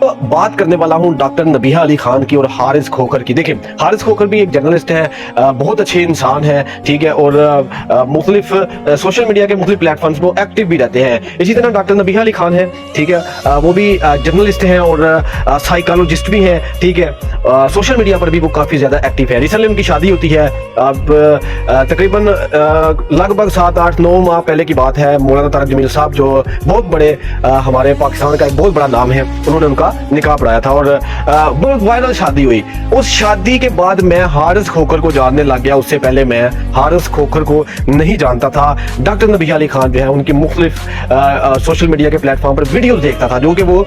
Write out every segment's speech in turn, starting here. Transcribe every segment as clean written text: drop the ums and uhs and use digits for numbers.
तो बात करने वाला हूं डॉक्टर नबीहा अली खान की और हारिस खोखर की। देखिए, हारिस खोखर भी एक जर्नलिस्ट है, बहुत अच्छे इंसान है, ठीक है, और मुख्तलिफ सोशल मीडिया के मुख्तलिफ प्लेटफॉर्म्स को एक्टिव भी रहते हैं। इसी तरह डॉक्टर नबीहा अली खान है, ठीक है, वो भी जर्नलिस्ट हैं और साइकोलॉजिस्ट भी हैं, ठीक है। सोशल मीडिया पर भी वो काफ़ी ज़्यादा एक्टिव है। रिसेंटली उनकी शादी होती है, अब तकरीबन लगभग 7-8-9 माह पहले की बात है। मौलाना तारक जमील साहब जो बहुत बड़े हमारे पाकिस्तान का एक बहुत बड़ा नाम है, उन्होंने उनका निकाह पढ़ाया था और बहुत वायरल शादी हुई। उस शादी के बाद मैं हारिस खोखर को जानने लग गया। उससे पहले मैं हारिस खोखर को नहीं जानता था। डॉक्टर नबीहा अली खान जो है उनकी मुख्तलिफ सोशल मीडिया के प्लेटफॉर्म पर वीडियो देखता था, जो कि वो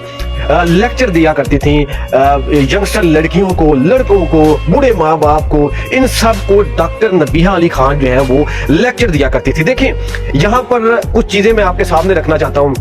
लेक्चर दिया करती थी यंगस्टर लड़कियों को, लड़कों को, बूढ़े माँ बाप को, इन सब को डॉक्टर नबीहा अली खान जो है वो लेक्चर दिया करती थी। देखिए, यहाँ पर कुछ चीजें मैं आपके सामने रखना चाहता हूँ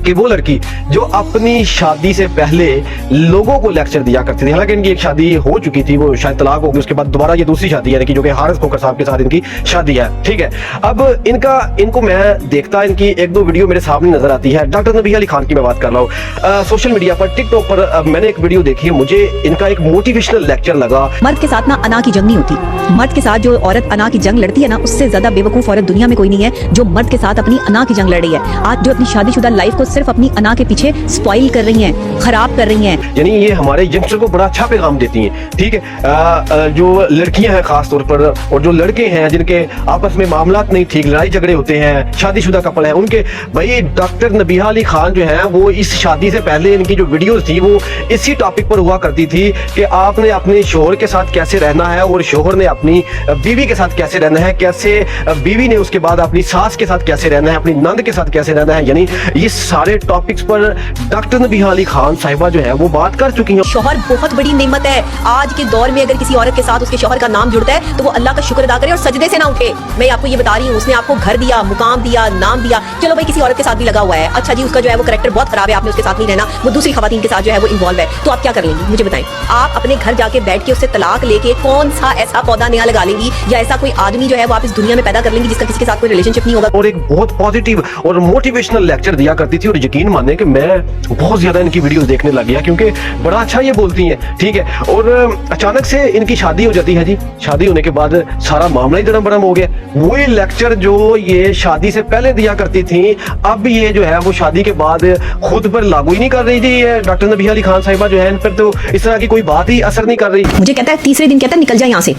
कि वो लड़की जो अपनी शादी से पहले लोगों को लेक्चर दिया करती थी, हालांकि इनकी एक शादी हो चुकी थी, वो शायद तलाक हो गई, उसके बाद दोबारा ये दूसरी शादी है कि जो कि हारिस खोखर साहब के साथ इनकी शादी है, ठीक है। अब इनको मैं देखता, इनकी 1-2 वीडियो मेरे सामने नजर आती है। डॉक्टर नबीहा अली खान की मैं बात कर रहा हूँ। सोशल मीडिया पर, टिकटॉक पर मैंने एक वीडियो देखी है, मुझे इनका एक मोटिवेशनल लेक्चर लगा। मर्द के साथ ना अना की जंग नहीं होती। मर्द के साथ जो औरत अना की जंग लड़ती है ना, उससे ज्यादा बेवकूफ औरत दुनिया में कोई नहीं है जो मर्द के साथ अपनी अना की जंग लड़ रही है। आज जो अपनी शादीशुदा लाइफ को सिर्फ अपनी अना के पीछे स्पॉइल कर रही हैं, खराब कर रही हैं। यानी ये हमारे यंगस्टर को बड़ा अच्छा पैगाम देती हैं, ठीक है। जो लड़कियां हैं खास तौर पर, और जो लड़के हैं जिनके आपस में मामलात नहीं ठीक, लड़ाई झगड़े होते हैं, शादीशुदा कपल हैं, उनके भाई डॉक्टर नबीहा अली खान जो है वो इस शादी से पहले इनकी जो वीडियोस थी वो इसी टॉपिक पर हुआ करती थी कि आपने अपने शोहर के साथ कैसे रहना है और शोहर ने अपनी बीवी के साथ कैसे रहना है, कैसे बीवी ने उसके बाद अपनी सास के साथ कैसे रहना है, अपनी नंद के साथ कैसे रहना है। यानी ये सारे टॉपिक्स पर डॉक्टर नबीहा अली खान साहिबा जो है वो बात कर चुकी हैं। शौहर बहुत बड़ी नेमत है। आज के दौर में अगर किसी औरत के साथ उसके शौहर का नाम जुड़ता है तो वो अल्लाह का शुक्र अदा करे और सजदे से ना उठे। मैं आपको ये बता रही हूँ, उसने आपको घर दिया, मुकाम दिया, नाम दिया, चलो भाई किसी औरत के साथ भी लगा हुआ है, अच्छा जी, उसका जो है वो कैरेक्टर बहुत खराब है, आपने उसके साथ नहीं रहना, वो दूसरी खवातीन के साथ जो है वो इन्वॉल्व है, तो आप क्या कर लेंगी? मुझे बताएं। आप अपने घर जाके बैठ के उससे तलाक लेके कौन सा ऐसा पौधा नया लगा लेंगी, या ऐसा कोई आदमी जो है वो आप इस दुनिया में पैदा कर लेंगी जिसका किसी के साथ कोई रिलेशनशिप नहीं होगा? और एक बहुत पॉजिटिव और मोटिवेशनल लेक्चर दिया करती थी, और यकीन माने कि मैं बहुत ज्यादा इनकी वीडियोस देखने लग गया क्योंकि बड़ा अच्छा ये बोलती हैं, ठीक है। और अचानक से इनकी शादी हो जाती है जी। शादी होने के बाद सारा मामला ही धड़म बड़म हो गया। वही लेक्चर जो ये शादी से पहले दिया करती थी, अब ये जो है वो शादी के बाद खुद पर लागू ही नहीं कर रही थी। ये डॉक्टर नबीहा अली खान साहिबा जो है इन पर तो इस तरह की कोई बात ही असर नहीं कर रही। मुझे कहता है तीसरे दिन कहता है निकल जाए यहाँ से,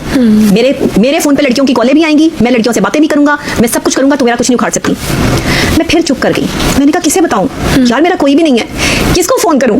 मेरे फोन पे लड़कियों की कॉलें भी आएंगी, मैं लड़कियों से बातें भी करूंगा, मैं सब कुछ करूंगा, तो मेरा कुछ नहीं उखाड़ सकती। मैं फिर चुप कर गई। मैंने कहा किसे बताऊं यार, मेरा कोई भी नहीं है, किसको फोन करूं?